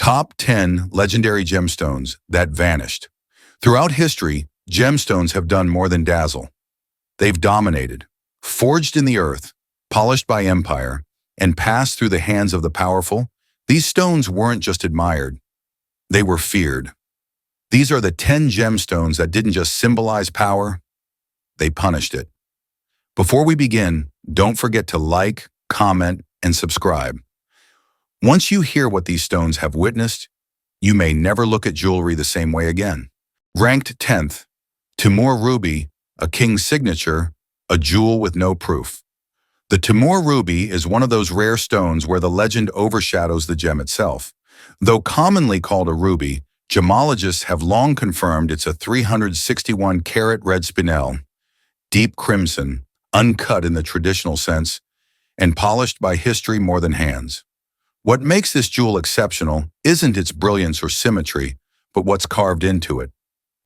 Top 10 legendary gemstones that vanished. Throughout history, gemstones have done more than dazzle. They've dominated, forged in the earth, polished by empire, and passed through the hands of the powerful. These stones weren't just admired, they were feared. These are the 10 gemstones that didn't just symbolize power, they punished it. Before we begin, don't forget to like, comment, and subscribe. Once you hear what these stones have witnessed, you may never look at jewelry the same way again. Ranked 10th, Timur Ruby, a king's signature, a jewel with no proof. The Timur Ruby is one of those rare stones where the legend overshadows the gem itself. Though commonly called a ruby, gemologists have long confirmed it's a 361-carat red spinel, deep crimson, uncut in the traditional sense, and polished by history more than hands. What makes this jewel exceptional isn't its brilliance or symmetry, but what's carved into it.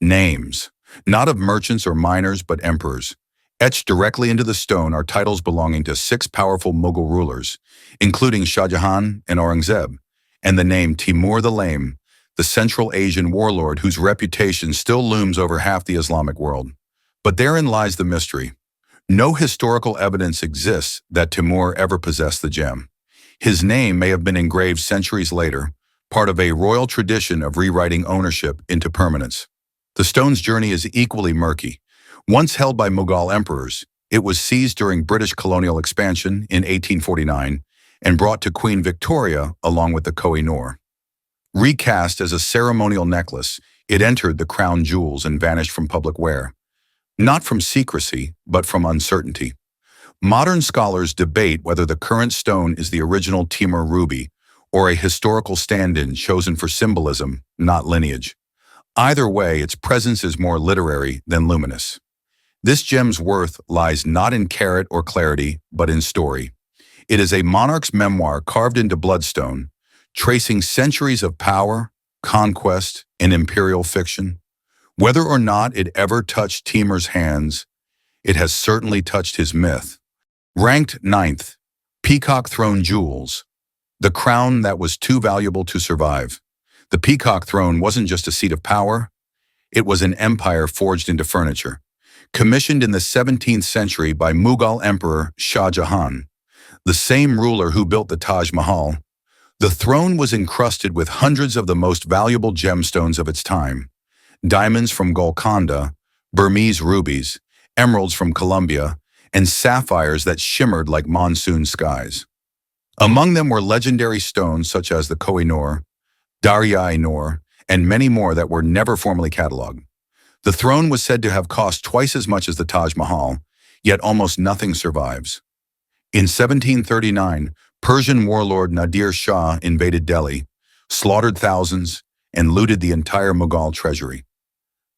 Names, not of merchants or miners, but emperors. Etched directly into the stone are titles belonging to 6 powerful Mughal rulers, including Shah Jahan and Aurangzeb, and the name Timur the Lame, the Central Asian warlord whose reputation still looms over half the Islamic world. But therein lies the mystery. No historical evidence exists that Timur ever possessed the gem. His name may have been engraved centuries later, part of a royal tradition of rewriting ownership into permanence. The stone's journey is equally murky. Once held by Mughal emperors, it was seized during British colonial expansion in 1849 and brought to Queen Victoria along with the Koh-i-Noor. Recast as a ceremonial necklace, it entered the crown jewels and vanished from public wear. Not from secrecy, but from uncertainty. Modern scholars debate whether the current stone is the original Timur Ruby or a historical stand-in chosen for symbolism, not lineage. Either way, its presence is more literary than luminous. This gem's worth lies not in carat or clarity, but in story. It is a monarch's memoir carved into bloodstone, tracing centuries of power, conquest, and imperial fiction. Whether or not it ever touched Timur's hands, it has certainly touched his myth. Ranked 9th, Peacock Throne Jewels, the crown that was too valuable to survive. The Peacock throne wasn't just a seat of power, it was an empire forged into furniture. Commissioned in the 17th century by Mughal Emperor Shah Jahan, the same ruler who built the Taj Mahal, the throne was encrusted with hundreds of the most valuable gemstones of its time. Diamonds from Golconda, Burmese rubies, emeralds from Colombia, and sapphires that shimmered like monsoon skies. Among them were legendary stones such as the Koh-i-Noor, Darya-i-Noor, and many more that were never formally catalogued. The throne was said to have cost twice as much as the Taj Mahal, yet almost nothing survives. In 1739, Persian warlord Nadir Shah invaded Delhi, slaughtered thousands, and looted the entire Mughal treasury.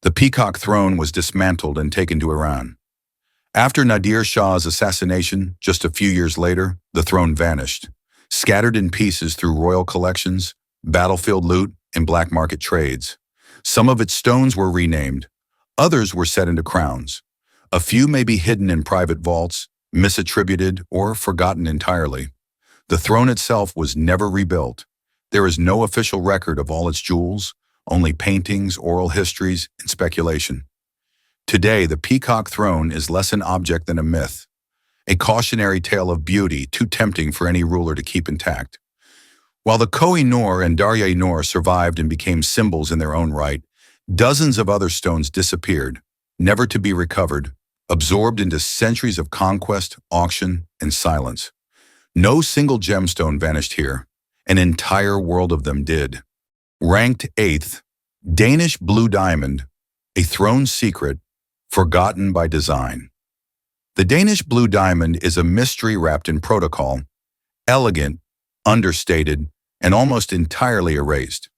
The Peacock throne was dismantled and taken to Iran. After Nadir Shah's assassination, just a few years later, the throne vanished, scattered in pieces through royal collections, battlefield loot, and black market trades. Some of its stones were renamed, others were set into crowns. A few may be hidden in private vaults, misattributed, or forgotten entirely. The throne itself was never rebuilt. There is no official record of all its jewels, only paintings, oral histories, and speculation. Today, the Peacock throne is less an object than a myth, a cautionary tale of beauty too tempting for any ruler to keep intact. While the Koh-i-Noor and Darya-i-Noor survived and became symbols in their own right, dozens of other stones disappeared, never to be recovered, absorbed into centuries of conquest, auction, and silence. No single gemstone vanished here. An entire world of them did. Ranked 8th, Danish Blue Diamond, a throne secret, forgotten by design. The Danish Blue Diamond is a mystery wrapped in protocol, elegant, understated, and almost entirely erased.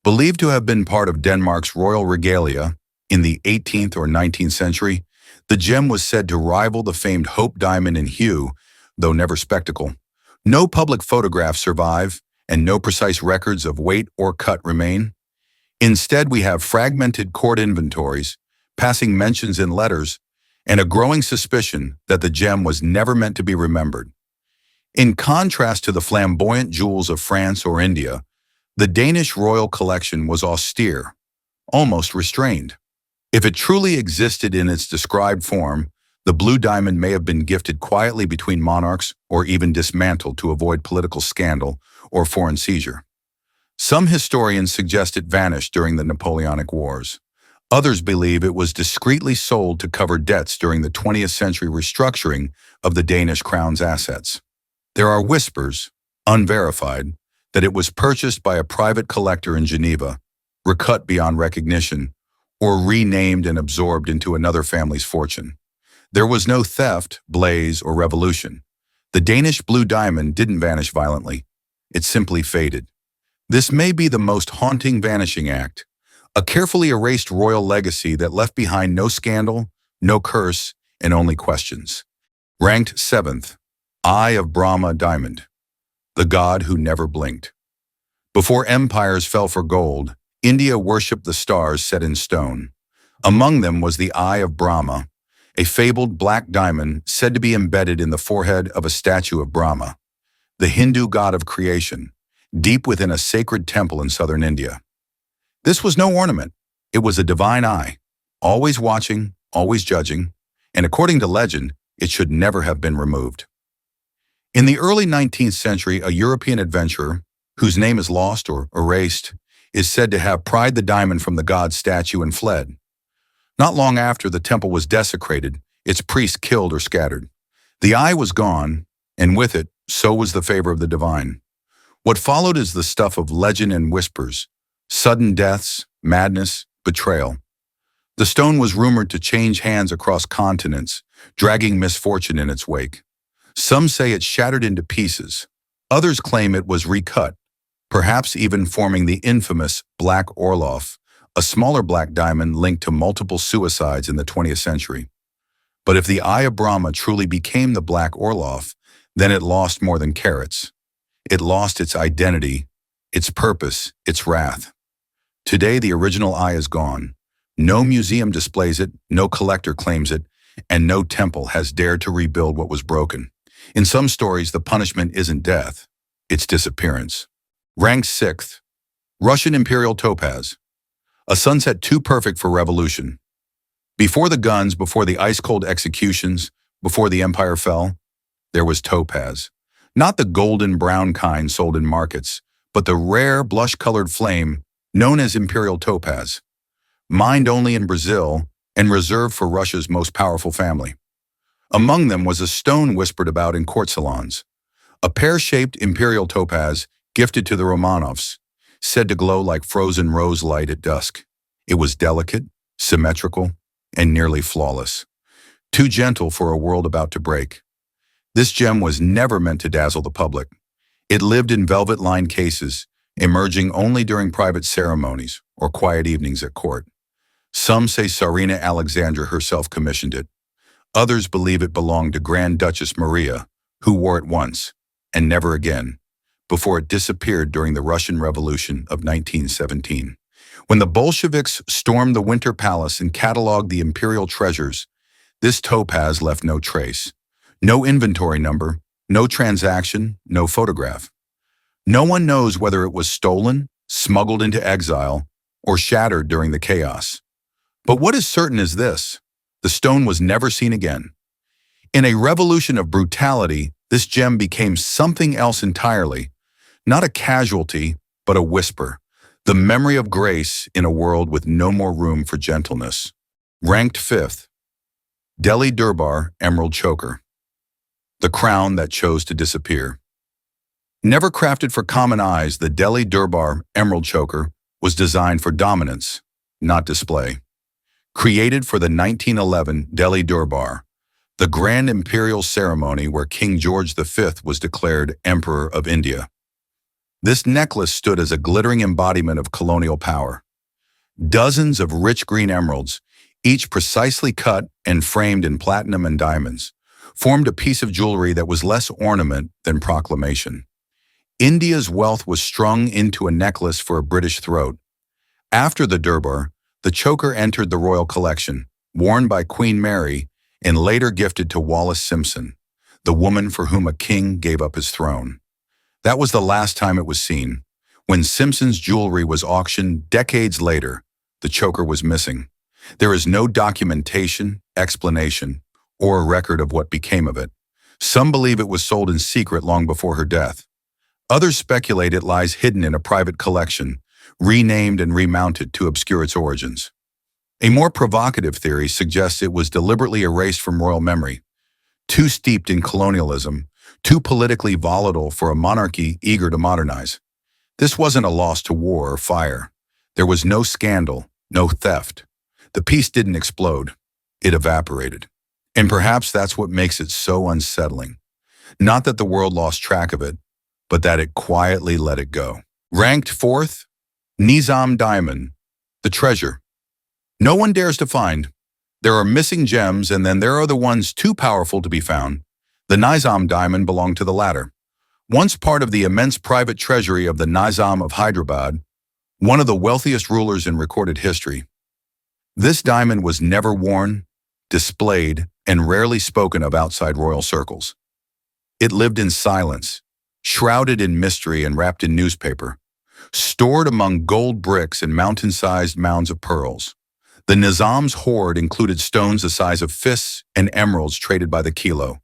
Believed to have been part of Denmark's royal regalia in the 18th or 19th century, the gem was said to rival the famed Hope Diamond in hue, though never spectacle. No public photographs survive, and no precise records of weight or cut remain. Instead, we have fragmented court inventories, passing mentions in letters, and a growing suspicion that the gem was never meant to be remembered. In contrast to the flamboyant jewels of France or India, The Danish royal collection was austere, almost restrained. If it truly existed in its described form, the blue diamond may have been gifted quietly between monarchs or even dismantled to avoid political scandal or foreign seizure. Some historians suggest it vanished during the Napoleonic Wars. Others believe it was discreetly sold to cover debts during the 20th century restructuring of the Danish crown's assets. There are whispers, unverified, that it was purchased by a private collector in Geneva, recut beyond recognition, or renamed and absorbed into another family's fortune. There was no theft, blaze, or revolution. The Danish blue diamond didn't vanish violently. It simply faded. This may be the most haunting vanishing act, a carefully erased royal legacy that left behind no scandal, no curse, and only questions. Ranked 7th, Eye of Brahma Diamond, the god who never blinked. Before empires fell for gold, India worshipped the stars set in stone. Among them was the Eye of Brahma, a fabled black diamond said to be embedded in the forehead of a statue of Brahma, the Hindu god of creation, deep within a sacred temple in southern India. This was no ornament. It was a divine eye, always watching, always judging, and according to legend, it should never have been removed. In the early 19th century, a European adventurer, whose name is lost or erased, is said to have pried the diamond from the god's statue and fled. Not long after, the temple was desecrated, its priests killed or scattered. The eye was gone, and with it, so was the favor of the divine. What followed is the stuff of legend and whispers, sudden deaths, madness, betrayal. The stone was rumored to change hands across continents, dragging misfortune in its wake. Some say it shattered into pieces. Others claim it was recut, perhaps even forming the infamous Black Orloff, a smaller black diamond linked to multiple suicides in the 20th century. But if the Eye of Brahma truly became the Black Orloff, then it lost more than carats. It lost its identity, its purpose, its wrath. Today, the original eye is gone. No museum displays it, no collector claims it, and no temple has dared to rebuild what was broken. In some stories, the punishment isn't death, it's disappearance. Ranked 6th, Russian Imperial Topaz, a sunset too perfect for revolution. Before the guns, before the ice-cold executions, before the empire fell, there was topaz. Not the golden brown kind sold in markets, but the rare blush-colored flame known as Imperial Topaz, mined only in Brazil and reserved for Russia's most powerful family. Among them was a stone whispered about in court salons, a pear-shaped Imperial Topaz gifted to the Romanovs, said to glow like frozen rose light at dusk. It was delicate, symmetrical, and nearly flawless, too gentle for a world about to break. This gem was never meant to dazzle the public. It lived in velvet-lined cases, emerging only during private ceremonies or quiet evenings at court. Some say Tsarina Alexandra herself commissioned it. Others believe it belonged to Grand Duchess Maria, who wore it once, and never again, before it disappeared during the Russian Revolution of 1917. When the Bolsheviks stormed the Winter Palace and cataloged the imperial treasures, this topaz left no trace. No inventory number, no transaction, no photograph. No one knows whether it was stolen, smuggled into exile, or shattered during the chaos. But what is certain is this: the stone was never seen again. In a revolution of brutality, this gem became something else entirely, not a casualty, but a whisper, the memory of grace in a world with no more room for gentleness. Ranked 5th, Delhi Durbar Emerald Choker, the crown that chose to disappear. Never crafted for common eyes, the Delhi Durbar Emerald Choker was designed for dominance, not display. Created for the 1911 Delhi Durbar, the grand imperial ceremony where King George V was declared Emperor of India. This necklace stood as a glittering embodiment of colonial power. Dozens of rich green emeralds, each precisely cut and framed in platinum and diamonds, formed a piece of jewelry that was less ornament than proclamation. India's wealth was strung into a necklace for a British throat. After the Durbar, the choker entered the royal collection, worn by Queen Mary and later gifted to Wallis Simpson, the woman for whom a king gave up his throne. That was the last time it was seen. When Simpson's jewelry was auctioned decades later, the choker was missing. There is no documentation, explanation, or a record of what became of it. Some believe it was sold in secret long before her death. Others speculate it lies hidden in a private collection, renamed and remounted to obscure its origins. A more provocative theory suggests it was deliberately erased from royal memory, too steeped in colonialism, too politically volatile for a monarchy eager to modernize. This wasn't a loss to war or fire. There was no scandal, no theft. The piece didn't explode. It evaporated. And perhaps that's what makes it so unsettling. Not that the world lost track of it, but that it quietly let it go. Ranked fourth, Nizam Diamond, the treasure. No one dares to find. There are missing gems, and then there are the ones too powerful to be found. The Nizam Diamond belonged to the latter. Once part of the immense private treasury of the Nizam of Hyderabad, one of the wealthiest rulers in recorded history. This diamond was never worn, displayed, and rarely spoken of outside royal circles. It lived in silence, shrouded in mystery and wrapped in newspaper, stored among gold bricks and mountain-sized mounds of pearls. The Nizam's hoard included stones the size of fists and emeralds traded by the kilo.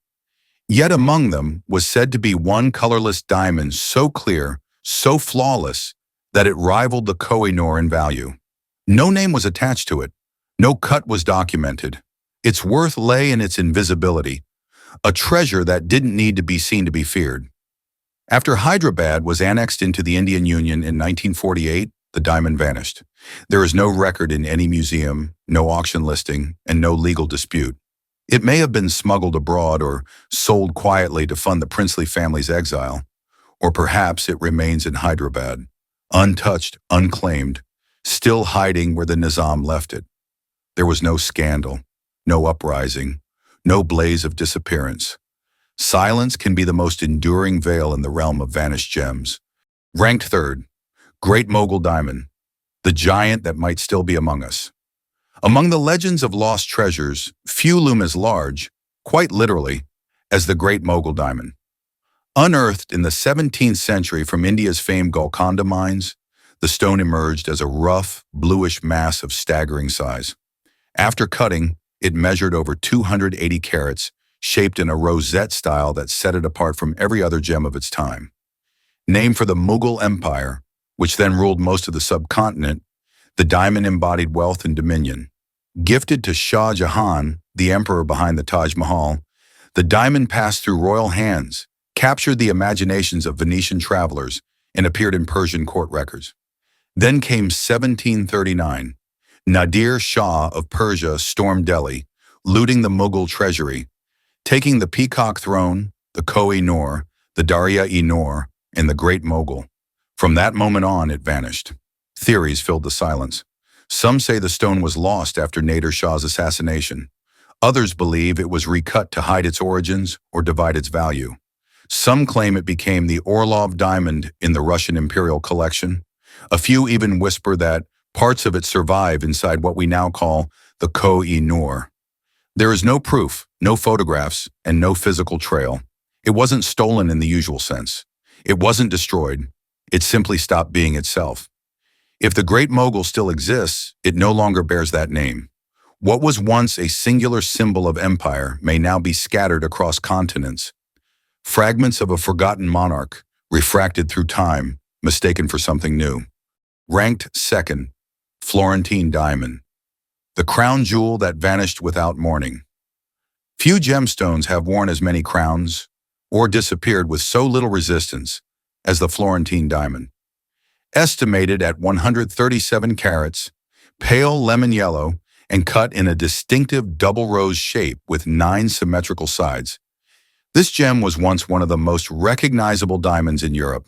Yet among them was said to be one colorless diamond so clear, so flawless, that it rivaled the Koh-i-Noor in value. No name was attached to it. No cut was documented. Its worth lay in its invisibility, a treasure that didn't need to be seen to be feared. After Hyderabad was annexed into the Indian Union in 1948, the diamond vanished. There is no record in any museum, no auction listing, and no legal dispute. It may have been smuggled abroad or sold quietly to fund the princely family's exile, or perhaps it remains in Hyderabad, untouched, unclaimed, still hiding where the Nizam left it. There was no scandal, no uprising, no blaze of disappearance. Silence can be the most enduring veil in the realm of vanished gems. Ranked third, Great Mogul Diamond, the giant that might still be among us. Among the legends of lost treasures, few loom as large, quite literally, as the Great Mogul Diamond. Unearthed in the 17th century from India's famed Golconda mines, the stone emerged as a rough, bluish mass of staggering size. After cutting, it measured over 280 carats, shaped in a rosette style that set it apart from every other gem of its time. Named for the Mughal Empire, which then ruled most of the subcontinent, the diamond embodied wealth and dominion. Gifted to Shah Jahan, the emperor behind the Taj Mahal, the diamond passed through royal hands, captured the imaginations of Venetian travelers, and appeared in Persian court records. Then came 1739. Nadir Shah of Persia stormed Delhi, looting the Mughal treasury, taking the Peacock throne, the Koh-i-Noor, the Darya-e-Noor, and the Great Mogul. From that moment on, it vanished. Theories filled the silence. Some say the stone was lost after Nadir Shah's assassination. Others believe it was recut to hide its origins or divide its value. Some claim it became the Orlov diamond in the Russian Imperial collection. A few even whisper that parts of it survive inside what we now call the Koh-i-Noor. There is no proof, no photographs, and no physical trail. It wasn't stolen in the usual sense. It wasn't destroyed. It simply stopped being itself. If the Great Mogul still exists, it no longer bears that name. What was once a singular symbol of empire may now be scattered across continents. Fragments of a forgotten monarch, refracted through time, mistaken for something new. Ranked second, Florentine Diamond, the crown jewel that vanished without mourning. Few gemstones have worn as many crowns or disappeared with so little resistance as the Florentine Diamond. Estimated at 137 carats, pale lemon yellow, and cut in a distinctive double rose shape with 9 symmetrical sides. This gem was once one of the most recognizable diamonds in Europe.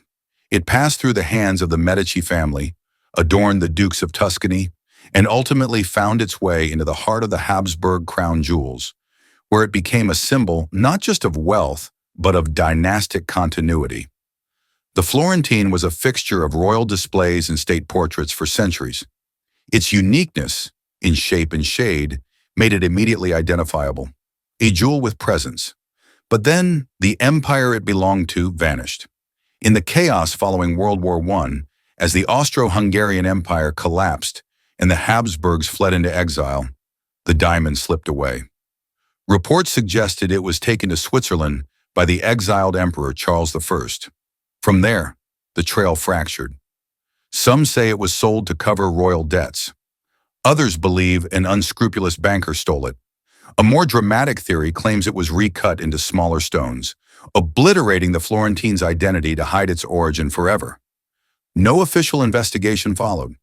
It passed through the hands of the Medici family, adorned the Dukes of Tuscany, and ultimately found its way into the heart of the Habsburg crown jewels, where it became a symbol not just of wealth, but of dynastic continuity. The Florentine was a fixture of royal displays and state portraits for centuries. Its uniqueness, in shape and shade, made it immediately identifiable, a jewel with presence. But then, the empire it belonged to vanished. In the chaos following World War I, As the Austro-Hungarian Empire collapsed and the Habsburgs fled into exile, the diamond slipped away. Reports suggested it was taken to Switzerland by the exiled Emperor Charles I. From there, the trail fractured. Some say it was sold to cover royal debts. Others believe an unscrupulous banker stole it. A more dramatic theory claims it was recut into smaller stones, obliterating the Florentines' identity to hide its origin forever. No official investigation followed.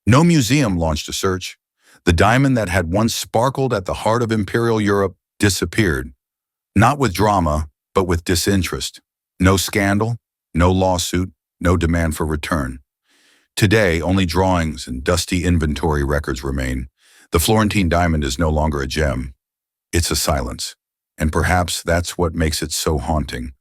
No museum launched a search. The diamond that had once sparkled at the heart of Imperial Europe disappeared. Not with drama, but with disinterest. No scandal, no lawsuit, no demand for return. Today, only drawings and dusty inventory records remain. The Florentine diamond is no longer a gem. It's a silence. And perhaps that's what makes it so haunting.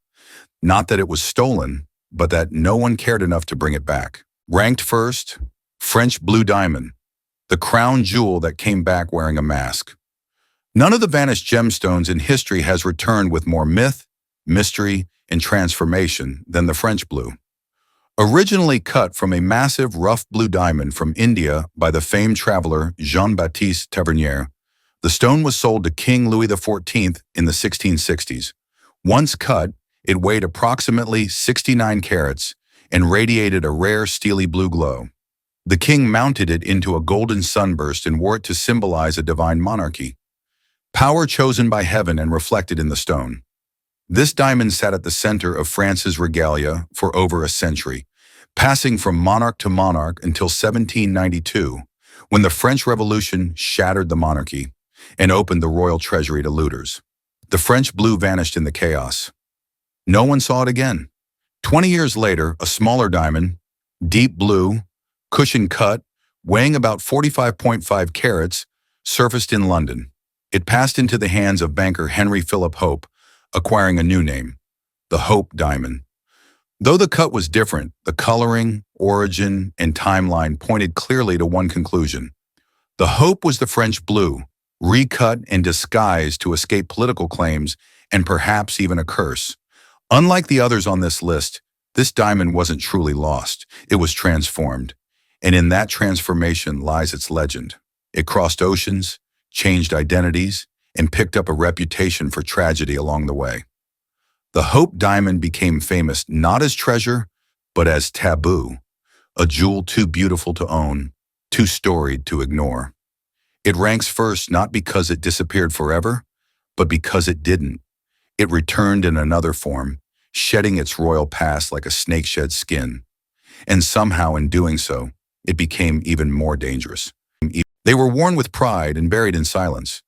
Not that it was stolen, but that no one cared enough to bring it back. Ranked first, French blue diamond, the crown jewel that came back wearing a mask. None of the vanished gemstones in history has returned with more myth, mystery, and transformation than the French blue. Originally cut from a massive rough blue diamond from India by the famed traveler Jean-Baptiste Tavernier, the stone was sold to King Louis XIV in the 1660s. Once cut, it weighed approximately 69 carats and radiated a rare steely blue glow. The king mounted it into a golden sunburst and wore it to symbolize a divine monarchy. Power chosen by heaven and reflected in the stone. This diamond sat at the center of France's regalia for over a century, passing from monarch to monarch until 1792, when the French Revolution shattered the monarchy and opened the royal treasury to looters. The French blue vanished in the chaos. No one saw it again. 20 years later, a smaller diamond, deep blue, cushion cut, weighing about 45.5 carats, surfaced in London. It passed into the hands of banker Henry Philip Hope, acquiring a new name, the Hope Diamond. Though the cut was different, the coloring, origin, and timeline pointed clearly to one conclusion. The Hope was the French blue, recut and disguised to escape political claims and perhaps even a curse. Unlike the others on this list, this diamond wasn't truly lost. It was transformed. And in that transformation lies its legend. It crossed oceans, changed identities, and picked up a reputation for tragedy along the way. The Hope Diamond became famous not as treasure, but as taboo, a jewel too beautiful to own, too storied to ignore. It ranks first not because it disappeared forever, but because it didn't. It returned in another form, shedding its royal past like a snake sheds skin. And somehow in doing so, it became even more dangerous. They were worn with pride and buried in silence.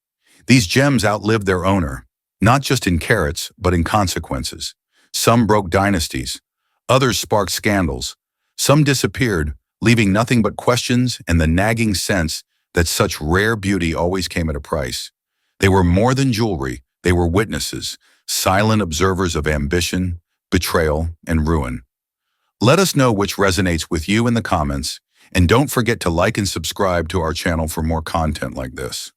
These gems outlived their owner, not just in carats, but in consequences. Some broke dynasties, others sparked scandals. Some disappeared, leaving nothing but questions and the nagging sense that such rare beauty always came at a price. They were more than jewelry, they were witnesses, silent observers of ambition, betrayal, and ruin. Let us know which resonates with you in the comments, and don't forget to like and subscribe to our channel for more content like this.